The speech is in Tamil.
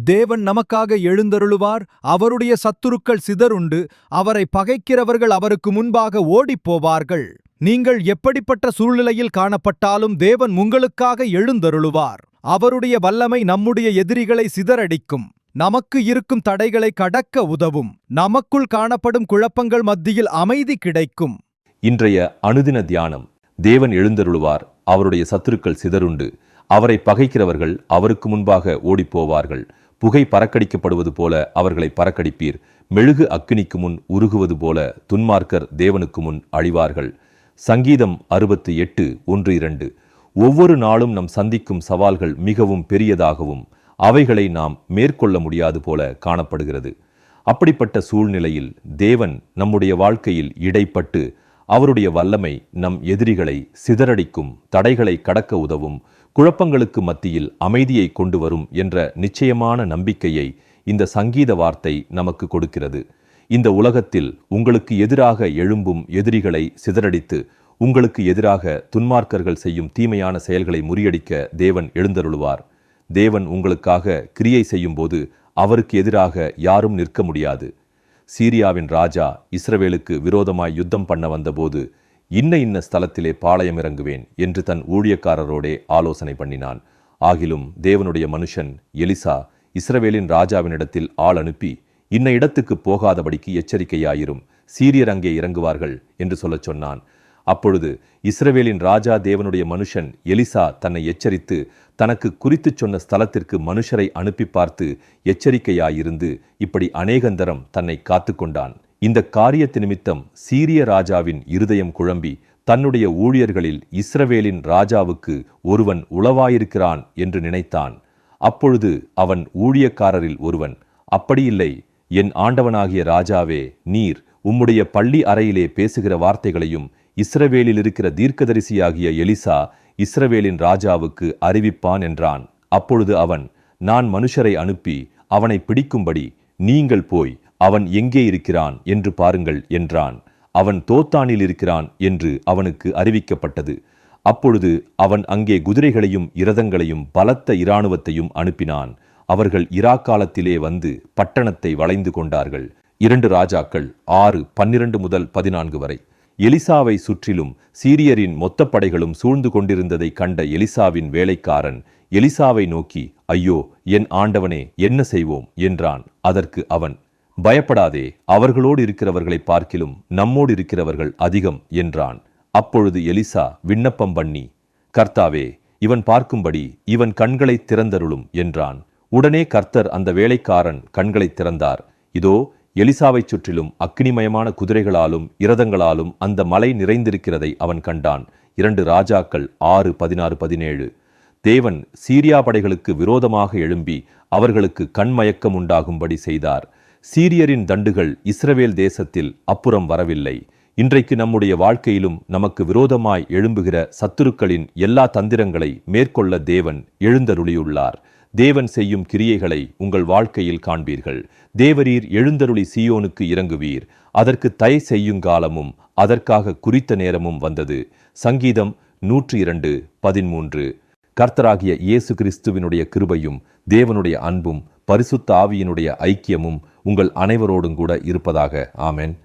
தேவன் நமக்காக எழுந்தருளுவார். அவருடைய சத்துருக்கள் சிதறுண்டு அவரை பகைக்கிறவர்கள் அவருக்கு முன்பாக ஓடிப்போவார்கள். நீங்கள் எப்படிப்பட்ட சூழ்நிலையில் காணப்பட்டாலும் தேவன் உங்களுக்காக எழுந்தருளுவார். அவருடைய வல்லமை நம்முடைய எதிரிகளை சிதறடிக்கும். நமக்கு இருக்கும் தடைகளை கடக்க உதவும். நமக்குள் காணப்படும் குழப்பங்கள் மத்தியில் அமைதி கிடைக்கும். இன்றைய அனுதின தியானம். தேவன் எழுந்தருளுவார், அவருடைய சத்துருக்கள் சிதறுண்டு அவரை பகைக்கிறவர்கள் அவருக்கு முன்பாக ஓடிப்போவார்கள். புகை பறக்கடிக்கப்படுவது போல அவர்களை பறக்கடிப்பீர். மெழுகு அக்கினிக்கு முன் உருகுவது போல துன்மார்க்கர் தேவனுக்கு முன் அழிவார்கள். சங்கீதம் 68:1-2. ஒவ்வொரு நாளும் நம் சந்திக்கும் சவால்கள் மிகவும் பெரியதாகவும் அவைகளை நாம் மேற்கொள்ள முடியாது போல காணப்படுகிறது. அப்படிப்பட்ட சூழ்நிலையில் தேவன் நம்முடைய வாழ்க்கையில் இடைப்பட்டு அவருடைய வல்லமை நம் எதிரிகளை சிதறடிக்கும், தடைகளை கடக்க உதவும், குழப்பங்களுக்கு மத்தியில் அமைதியை கொண்டு வரும் என்ற நிச்சயமான நம்பிக்கையை இந்த சங்கீத வார்த்தை நமக்கு கொடுக்கிறது. இந்த உலகத்தில் உங்களுக்கு எதிராக எழும்பும் எதிரிகளை சிதறடித்து உங்களுக்கு எதிராக துன்மார்க்கர்கள் செய்யும் தீமையான செயல்களை முறியடிக்க தேவன் எழுந்தருளுவார். தேவன் உங்களுக்காக கிரியை செய்யும் போது அவருக்கு எதிராக யாரும் நிற்க முடியாது. சீரியாவின் ராஜா இஸ்ரவேலுக்கு விரோதமாய் யுத்தம் பண்ண வந்தபோது இன்ன ஸ்தலத்திலே பாளையம் இறங்குவேன் என்று தன் ஊழியக்காரரோடே ஆலோசனை பண்ணினான். ஆகிலும் தேவனுடைய மனுஷன் எலிசா இஸ்ரவேலின் ராஜாவினிடத்தில் ஆள் அனுப்பி இன்ன இடத்துக்கு போகாதபடிக்கு எச்சரிக்கையாயிரும், சீரியர் அங்கே இறங்குவார்கள் என்று சொல்லச் சொன்னான். அப்பொழுது இஸ்ரவேலின் ராஜா தேவனுடைய மனுஷன் எலிசா தன்னை எச்சரித்து தனக்கு குறித்து சொன்ன ஸ்தலத்திற்கு மனுஷரை அனுப்பி பார்த்து எச்சரிக்கையாயிருந்து இப்படி அநேகந்தரம் தன்னை காத்து கொண்டான். இந்த காரியத்து நிமித்தம் சீரிய ராஜாவின் இருதயம் குழம்பி தன்னுடைய ஊழியர்களில் இஸ்ரவேலின் ராஜாவுக்கு ஒருவன் உளவாயிருக்கிறான் என்று நினைத்தான். அப்பொழுது அவன் ஊழியக்காரரில் ஒருவன், அப்படியில்லை, என் ஆண்டவனாகிய ராஜாவே, நீர் உம்முடைய பள்ளி அறையிலே பேசுகிற வார்த்தைகளையும் இஸ்ரவேலில் இருக்கிற தீர்க்கதரிசியாகிய எலிசா இஸ்ரவேலின் ராஜாவுக்கு அறிவிப்பான் என்றான். அப்பொழுது அவன், நான் மனுஷரை அனுப்பி அவனை பிடிக்கும்படி நீங்கள் போய் அவன் எங்கே இருக்கிறான் என்று பாருங்கள் என்றான். அவன் தோத்தானில் இருக்கிறான் என்று அவனுக்கு அறிவிக்கப்பட்டது. அப்பொழுது அவன் அங்கே குதிரைகளையும் இரதங்களையும் பலத்த இராணுவத்தையும் அனுப்பினான். அவர்கள் இராக்காலத்திலே வந்து பட்டணத்தை வளைந்து கொண்டார்கள். 2 ராஜாக்கள் 6:12-14 வரை. எலிசாவை சுற்றிலும் சீரியரின் மொத்த படைகளும் சூழ்ந்து கொண்டிருந்ததை கண்ட எலிசாவின் வேலைக்காரன் எலிசாவை நோக்கி, ஐயோ, என் ஆண்டவனே, என்ன செய்வோம் என்றான். அதற்கு அவன், பயப்படாதே, அவர்களோடு இருக்கிறவர்களை பார்க்கிலும் நம்மோடு இருக்கிறவர்கள் அதிகம் என்றான். அப்பொழுது எலிசா விண்ணப்பம் பண்ணி, கர்த்தாவே, இவன் பார்க்கும்படி இவன் கண்களை திறந்தருளும் என்றான். உடனே கர்த்தர் அந்த வேலைக்காரன் கண்களை திறந்தார். இதோ, எலிசாவை சுற்றிலும் அக்கினிமயமான குதிரைகளாலும் இரதங்களாலும் அந்த மலை நிறைந்திருக்கிறதை அவன் கண்டான். 2 ராஜாக்கள் 6:16-17. தேவன் சீரியா படைகளுக்கு விரோதமாக எழும்பி அவர்களுக்கு கண்மயக்கம் உண்டாகும்படி செய்தார். சீரியரின் தண்டுகள் இஸ்ரவேல் தேசத்தில் அப்புறம் வரவில்லை. இன்றைக்கு நம்முடைய வாழ்க்கையிலும் நமக்கு விரோதமாய் எழும்புகிற சத்துருக்களின் எல்லா தந்திரங்களை மேற்கொள்ள தேவன் எழுந்தருளியுள்ளார். தேவன் செய்யும் கிரியைகளை உங்கள் வாழ்க்கையில் காண்பீர்கள். தேவரீர் எழுந்தருளி சீயோனுக்கு இறங்குவீர். அதற்கு தயை செய்யுங்காலமும் அதற்காக குறித்த நேரமும் வந்தது. சங்கீதம் 102:13. கர்த்தராகிய இயேசு கிறிஸ்துவினுடைய கிருபையும் தேவனுடைய அன்பும் பரிசுத்த ஆவியினுடைய ஐக்கியமும் உங்கள் அனைவரோடும் கூட இருப்பதாக. ஆமென்.